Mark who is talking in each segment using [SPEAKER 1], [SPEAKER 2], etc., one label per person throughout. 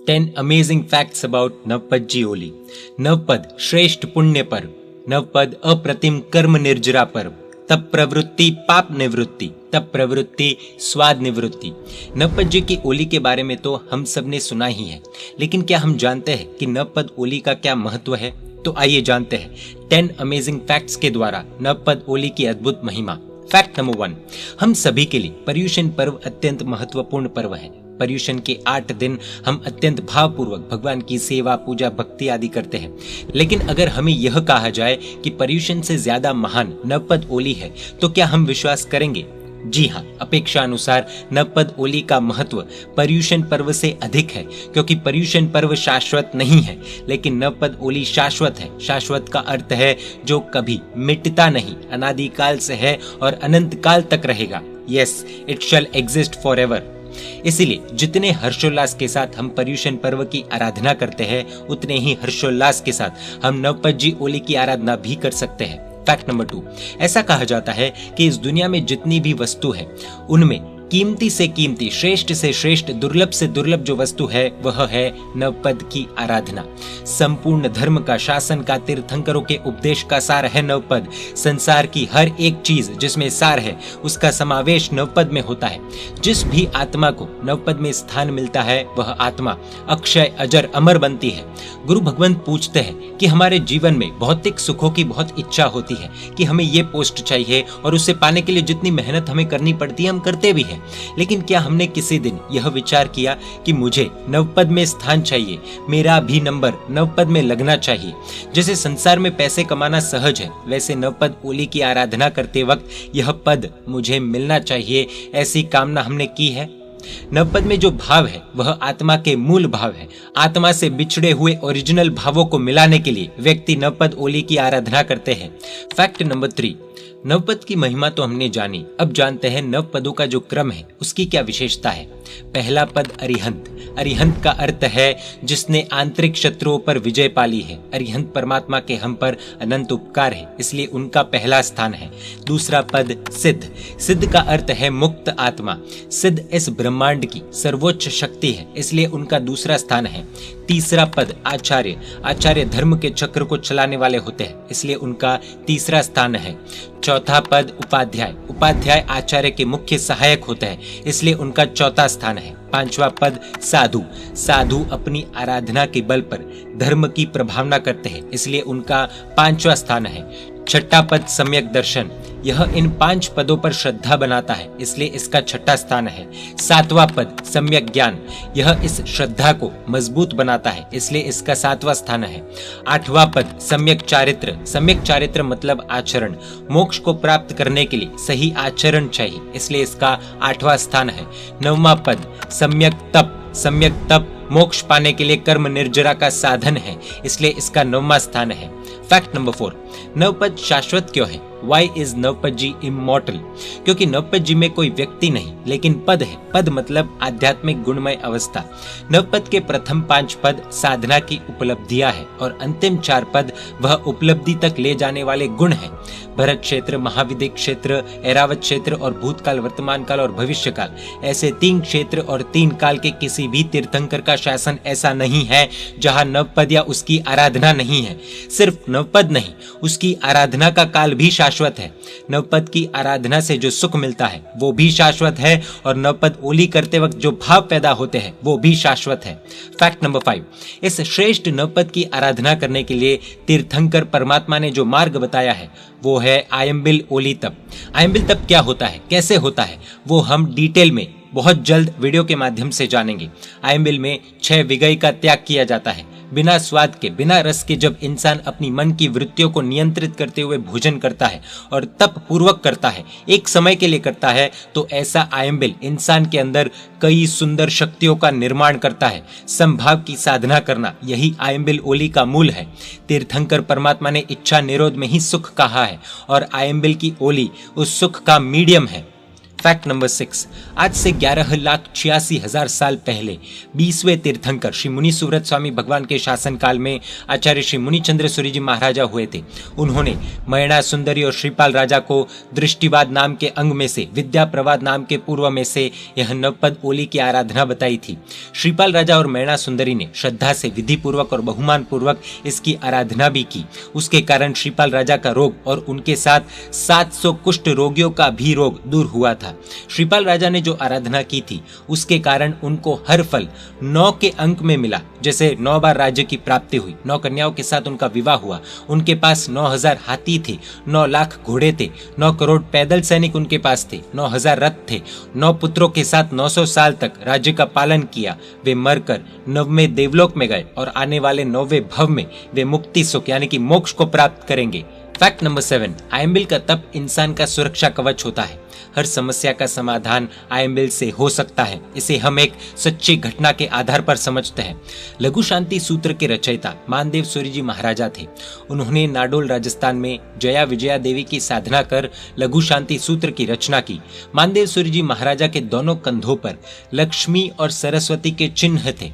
[SPEAKER 1] 10 amazing facts about नवपद जी ओली। नवपद श्रेष्ठ पुण्य पर्व, नवपद अप्रतिम कर्म निर्जरा पर्व, तप प्रवृत्ति पाप निवृत्ति, तप प्रवृत्ति स्वाद निवृत्ति। नवपद जी की ओली के बारे में तो हम सब ने सुना ही है, लेकिन क्या हम जानते हैं कि नवपद ओली का क्या महत्व है? तो आइए जानते हैं 10 अमेजिंग फैक्ट्स के द्वारा नवपद ओली की अद्भुत महिमा। फैक्ट नंबर 1, हम सभी के लिए पर्युषण पर्व अत्यंत महत्वपूर्ण पर्व है। पर्युषण के 8 दिन हम अत्यंत भावपूर्वक भगवान की सेवा, पूजा, भक्ति आदि करते हैं। लेकिन अगर हमें यह कहा जाए कि पर्युषण से ज्यादा महान नवपद ओली है, तो क्या हम विश्वास करेंगे? जी हाँ, अपेक्षा अनुसार नवपद ओली का महत्व पर्युषण पर्व से अधिक है, क्योंकि पर्युषण पर्व शाश्वत नहीं है, लेकिन नवपद ओली शाश्वत है। शाश्वत का अर्थ है जो कभी मिटता नहीं, अनादिकाल से है और अनंत काल तक रहेगा। Yes, it shall exist for ever. इसीलिए जितने हर्षोल्लास के साथ हम पर्युषण पर्व की आराधना करते हैं, उतने ही हर्षोल्लास के साथ हम नवपद जी ओली की आराधना भी कर सकते हैं। फैक्ट नंबर 2, ऐसा कहा जाता है कि इस दुनिया में जितनी भी वस्तु है, उनमें कीमती से कीमती, श्रेष्ठ से श्रेष्ठ, दुर्लभ से दुर्लभ जो वस्तु है वह है नवपद की आराधना। संपूर्ण धर्म का, शासन का, तीर्थंकरों के उपदेश का सार है नवपद। संसार की हर एक चीज जिसमें सार है, उसका समावेश नवपद में होता है। जिस भी आत्मा को नवपद में स्थान मिलता है, वह आत्मा अक्षय, अजर, अमर बनती है। गुरु भगवंत पूछते हैं कि हमारे जीवन में भौतिक सुखों की बहुत इच्छा होती है कि हमें ये पोस्ट चाहिए, और उसे पाने के लिए जितनी मेहनत हमें करनी पड़ती है हम करते भी हैं। लेकिन क्या हमने किसी दिन यह विचार किया कि मुझे नवपद में स्थान चाहिए, मेरा भी नंबर नवपद में लगना चाहिए? जैसे संसार में पैसे कमाना सहज है, वैसे नवपद ओली की आराधना करते वक्त यह पद मुझे मिलना चाहिए, ऐसी कामना हमने की है? नवपद में जो भाव है वह आत्मा के मूल भाव है। आत्मा से बिछड़े हुए ओरिजिनल भावों को मिलाने के लिए व्यक्ति नवपद ओली की आराधना करते हैं। फैक्ट नंबर 3, नवपद की महिमा तो हमने जानी, अब जानते हैं नवपदों का जो क्रम है उसकी क्या विशेषता है। पहला पद अरिहंत। अरिहंत का अर्थ है जिसने आंतरिक शत्रुओं पर विजय पाली है। अरिहंत परमात्मा के हम पर अनंत उपकार है, इसलिए उनका पहला स्थान है। दूसरा पद सिद्ध। सिद्ध का अर्थ है मुक्त आत्मा। सिद्ध इस ब्रह्मांड की सर्वोच्च शक्ति है, इसलिए उनका दूसरा स्थान है। तीसरा पद आचार्य। आचार्य धर्म के चक्र को चलाने वाले होते हैं, इसलिए उनका तीसरा स्थान है। चौथा पद उपाध्याय। उपाध्याय आचार्य के मुख्य सहायक होते हैं, इसलिए उनका चौथा स्थान है। पांचवा पद साधु। साधु अपनी आराधना के बल पर धर्म की प्रभावना करते हैं, इसलिए उनका पांचवा स्थान है। छठा पद सम्यक दर्शन। यह इन 5 पदों पर श्रद्धा बनाता है, इसलिए इसका छठा स्थान है। सातवां पद सम्यक ज्ञान। यह इस श्रद्धा को मजबूत बनाता है, इसलिए इसका 7वां स्थान है। 8वां पद सम्यक चारित्र। सम्यक चारित्र मतलब आचरण। मोक्ष को प्राप्त करने के लिए सही आचरण चाहिए, इसलिए इसका 8वां स्थान है। 9वां पद सम्यक तप। सम्यक तप मोक्ष पाने के लिए कर्म निर्जरा का साधन है, इसलिए इसका 9वां स्थान है। फैक्ट नंबर 4, नवपद शाश्वत क्यों है? Why is Navpad ji immortal? क्योंकि नवपद जी में कोई व्यक्ति नहीं, लेकिन पद है। पद मतलब आध्यात्मिक गुणमय अवस्था। नवपद के प्रथम 5 पद साधना की उपलब्धियां है, और अंतिम 4 पद वह उपलब्धि तक ले जाने वाले गुण है। भरत क्षेत्र, महाविद्य क्षेत्र, ऐरावत क्षेत्र और भूतकाल, वर्तमान काल और भविष्य काल, ऐसे 3 क्षेत्र और 3 काल के किसी भी तीर्थंकर का शासन ऐसा नहीं है जहां नवपद या उसकी आराधना नहीं है। सिर्फ नवपद नहीं, उसकी आराधना का काल भी शाश्वत है। नवपद की आराधना से जो सुख मिलता है वो भी शाश्वत है, और नवपद ओली करते वक्त जो भाव पैदा होते हैं वो भी शाश्वत है। फैक्ट नंबर 5, इस श्रेष्ठ नवपद की आराधना करने के लिए तीर्थंकर परमात्मा ने जो मार्ग बताया है वो है आयंबिल ओली तप। आयंबिल तप क्या होता है, कैसे होता है, वो हम डिटेल में बहुत जल्द वीडियो के माध्यम से जानेंगे। आयंबिल में 6 विगई का त्याग किया जाता है। बिना स्वाद के, बिना रस के जब इंसान अपनी मन की वृत्तियों को नियंत्रित करते हुए भोजन करता है और तप पूर्वक करता है, एक समय के लिए करता है, तो ऐसा आयंबिल इंसान के अंदर कई सुंदर शक्तियों का निर्माण करता है। संभाव की साधना करना, यही आयंबिल ओली का मूल है। तीर्थंकर परमात्मा ने इच्छा निरोध में ही सुख कहा है, और आयंबिल की ओली उस सुख का मीडियम है। फैक्ट नंबर 6, आज से 11,86,000 साल पहले 20वें तीर्थंकर श्री मुनि सुव्रत स्वामी भगवान के शासनकाल में आचार्य श्री मुनिचंद्र सूरी जी महाराजा हुए थे। उन्होंने मयणा सुंदरी और श्रीपाल राजा को दृष्टिवाद नाम के अंग में से, विद्या प्रवाद नाम के पूर्व में से यह नवपद ओली की आराधना बताई थी। श्रीपाल राजा और मयणा सुंदरी ने श्रद्धा से, विधि पूर्वक और बहुमान पूर्वक इसकी आराधना भी की। उसके कारण श्रीपाल राजा का रोग और उनके साथ 700 कुष्ठ रोगियों का भी रोग दूर हुआ था। श्रीपाल राजा ने जो आराधना की थी उसके कारण उनको हर फल 9 के अंक में मिला। जैसे 9 बार राज्य की प्राप्ति हुई, 9 कन्याओं के साथ उनका विवाह हुआ, उनके पास 9,000 हाथी थे, 9 लाख घोड़े थे, 9 करोड़ पैदल सैनिक उनके पास थे, 9,000 रथ थे, 9 पुत्रों के साथ 900 साल तक राज्य का पालन किया। वे मरकर 9वें देवलोक में गए और आने वाले 9वें भव में वे मुक्ति सुख यानी कि मोक्ष को प्राप्त करेंगे। फैक्ट नंबर 7, आयंबिल का तप इंसान का सुरक्षा कवच होता है। हर समस्या का समाधान आयंबिल से हो सकता है। इसे हम एक सच्ची घटना के आधार पर समझते हैं। लघु शांति सूत्र के रचयिता मानदेव सूरी जी महाराजा थे। उन्होंने नाडोल राजस्थान में जया विजया देवी की साधना कर लघु शांति सूत्र की रचना की। मानदेव सूरी जी महाराजा के दोनों कंधों पर लक्ष्मी और सरस्वती के चिन्ह थे।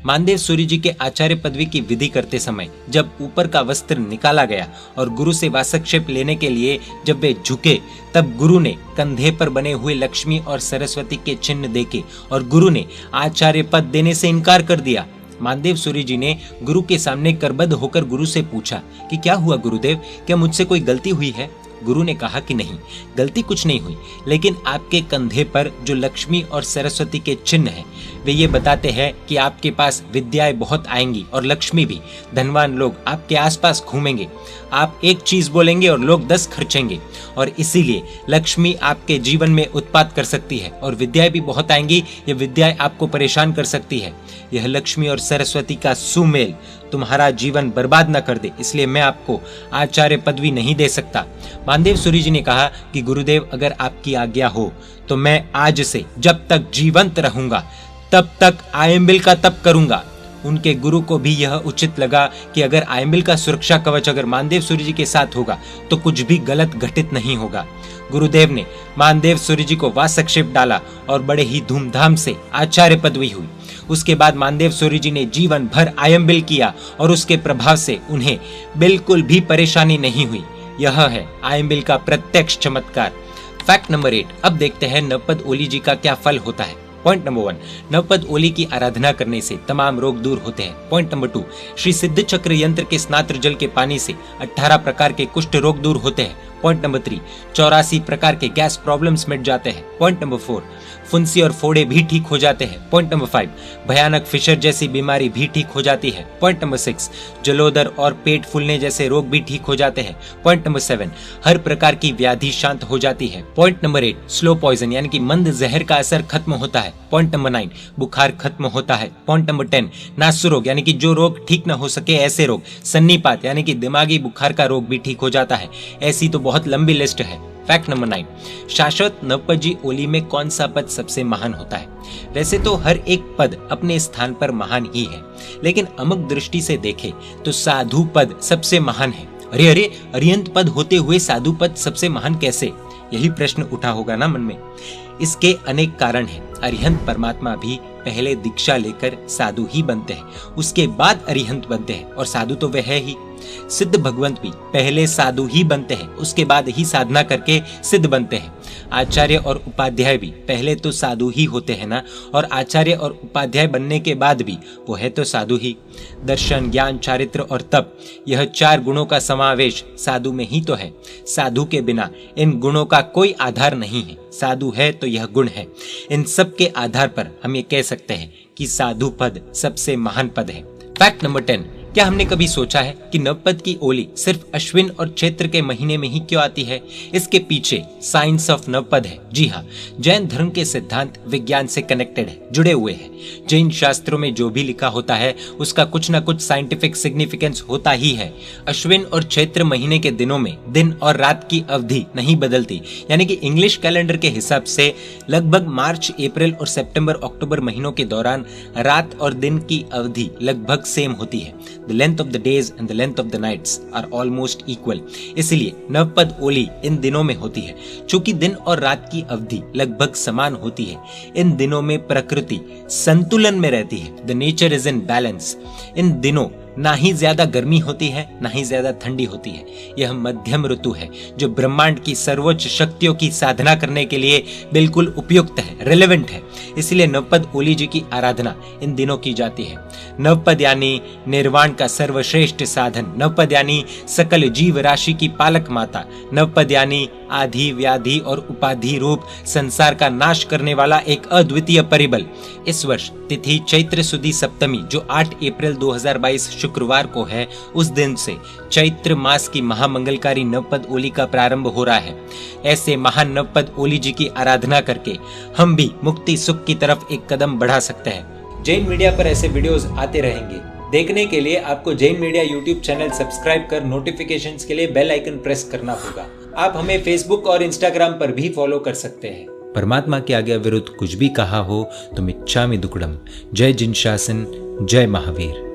[SPEAKER 1] मानदेव सूरी जी के आचार्य पदवी की विधि करते समय जब ऊपर का वस्त्र निकाला गया और गुरु से वासक्षेप लेने के लिए जब वे झुके, तब गुरु ने कंधे पर बने हुए लक्ष्मी और सरस्वती के चिन्ह देखे और गुरु ने आचार्य पद देने से इनकार कर दिया। मानदेव सूरी जी ने गुरु के सामने करबद्ध होकर गुरु से पूछा कि क्या हुआ गुरुदेव, क्या मुझसे कोई गलती हुई है? गुरु ने कहा कि नहीं, गलती कुछ नहीं हुई, लेकिन आपके कंधे पर जो लक्ष्मी और सरस्वती के चिन्ह हैं वे ये बताते हैं कि आपके पास विद्याएं बहुत आएंगी और लक्ष्मी भी। धनवान लोग आपके आसपास घूमेंगे। आप एक चीज बोलेंगे और लोग 10 खर्चेंगे और इसीलिए लक्ष्मी आपके जीवन में उत्पात कर सकती है और विद्याएं भी बहुत आएंगी। ये विद्याएं आपको परेशान कर सकती है। यह लक्ष्मी और सरस्वती का सुमेल तुम्हारा जीवन बर्बाद न कर दे, इसलिए मैं आपको आचार्य पदवी नहीं दे सकता। मानदेव सूरी जी ने कहा कि गुरुदेव, अगर आपकी आज्ञा हो तो मैं आज से जब तक जीवंत रहूंगा तब तक आयंबिल का तप करूंगा। उनके गुरु को भी यह उचित लगा कि अगर आयंबिल का सुरक्षा कवच अगर मानदेव सूरी जी के साथ होगा तो कुछ भी गलत घटित नहीं होगा। गुरुदेव ने मानदेव सूरी जी को वासक्षेप डाला और बड़े ही धूमधाम से आचार्य पदवी हुई। उसके बाद मानदेव सूरी जी ने जीवन भर आयंबिल किया और उसके प्रभाव से उन्हें बिल्कुल भी परेशानी नहीं हुई। यह है आयंबिल का प्रत्यक्ष चमत्कार। फैक्ट नंबर 8, अब देखते हैं नवपद ओली जी का क्या फल होता है। पॉइंट नंबर 1, नवपद ओली की आराधना करने से तमाम रोग दूर होते हैं। पॉइंट नंबर 2, श्री सिद्ध चक्र यंत्र के स्नात्र जल के पानी से 18 प्रकार के कुष्ठ रोग दूर होते हैं। पॉइंट नंबर 3, 84 प्रकार के गैस प्रॉब्लम्स मिट जाते हैं। पॉइंट नंबर 4, फुंसी और फोड़े भी ठीक हो जाते हैं। पॉइंट नंबर 5, भयानक फिशर जैसी बीमारी भी ठीक हो जाती है। पॉइंट नंबर 6, जलोदर और पेट फूलने जैसे रोग भी ठीक हो जाते हैं। पॉइंट नंबर 7, हर प्रकार की व्याधि शांत हो जाती है। पॉइंट नंबर 8, स्लो पॉइजन यानी कि मंद जहर का असर खत्म होता है। पॉइंट नंबर 9, बुखार खत्म होता है। पॉइंट नंबर 10, नासु रोग यानी कि जो रोग ठीक न हो सके ऐसे रोग। सन्नीपात यानी कि दिमागी बुखार का रोग भी ठीक हो जाता है। ऐसी तो बहुत लंबी लिस्ट है। फैक्ट नंबर 9, शाश्वत नवपद जी ओली में कौन सा पद सबसे महान होता है? वैसे तो हर एक पद अपने स्थान पर महान ही है, लेकिन अमुक दृष्टि से देखें तो साधु पद सबसे महान है। अरे अरिहंत पद होते हुए साधु पद सबसे महान कैसे? यही प्रश्न उठा होगा ना मन में। इसके अनेक कारण हैं। अरिहंत परमात्मा भी पहले दीक्षा लेकर साधु ही बनते हैं, उसके बाद अरिहंत बनते हैं, और साधु तो वह है ही। सिद्ध भगवंत भी पहले साधु ही बनते हैं, उसके बाद ही साधना करके सिद्ध बनते हैं। आचार्य और उपाध्याय भी पहले तो साधु ही होते हैं ना, और आचार्य और उपाध्याय बनने के बाद भी वो है तो साधु ही। दर्शन, ज्ञान, चारित्र और तप, यह 4 गुणों का समावेश साधु में ही तो है। साधु के बिना इन गुणों का कोई आधार नहीं है। साधु है तो यह गुण है। इन सब के आधार पर हम ये कह सकते हैं कि साधु पद सबसे महान पद है। फैक्ट नंबर 10, क्या हमने कभी सोचा है कि नवपद की ओली सिर्फ अश्विन और चैत्र के महीने में ही क्यों आती है? इसके पीछे साइंस ऑफ नवपद है। जी हाँ, जैन धर्म के सिद्धांत विज्ञान से कनेक्टेड है, जुड़े हुए हैं। जैन शास्त्रों में जो भी लिखा होता है उसका कुछ न कुछ साइंटिफिक सिग्निफिकेंस होता ही है। अश्विन और चैत्र महीने के दिनों में दिन और रात की अवधि नहीं बदलती, यानी कि इंग्लिश कैलेंडर के हिसाब से लगभग मार्च, अप्रैल और सितंबर, अक्टूबर महीनों के दौरान रात और दिन की अवधि लगभग सेम होती है। The length of the days and the length of the nights are almost equal. इसलिए नवपद ओली इन दिनों में होती है। चूंकि दिन और रात की अवधि लगभग समान होती है, इन दिनों में प्रकृति संतुलन में रहती है। The nature is in balance. इन दिनों ना ही ज्यादा गर्मी होती है ना ही ज्यादा ठंडी होती है। यह मध्यम ऋतु है जो ब्रह्मांड की सर्वोच्च शक्तियों की साधना करने के लिए बिल्कुल उपयुक्त है, रिलेवेंट है। इसलिए नवपद ओली जी की आराधना इन दिनों की जाती है। नवपद यानी निर्वाण का सर्वश्रेष्ठ साधन, नवपद यानी सकल जीव राशि की पालक माता, नवपद यानी आधि व्याधि और उपाधि रूप संसार का नाश करने वाला एक अद्वितीय परिबल। इस वर्ष तिथि चैत्र सुदी सप्तमी जो 8 अप्रैल 2022 शुक्रवार को है, उस दिन से चैत्र मास की महामंगलकारी नवपद ओली का प्रारंभ हो रहा है। ऐसे महान नवपद ओली जी की आराधना करके हम भी मुक्ति सुख की तरफ एक कदम बढ़ा सकते हैं। जैन मीडिया पर ऐसे वीडियोस आते रहेंगे। देखने के लिए आपको Jain media YouTube channel subscribe कर नोटिफिकेशंस के लिए बेल आइकन प्रेस करना होगा। आप हमें फेसबुक और इंस्टाग्राम पर भी फॉलो कर सकते हैं। परमात्मा के आज्ञा विरुद्ध कुछ भी कहा हो तो मिच्छामि दुक्कडम। जय जिन शासन, जय महावीर।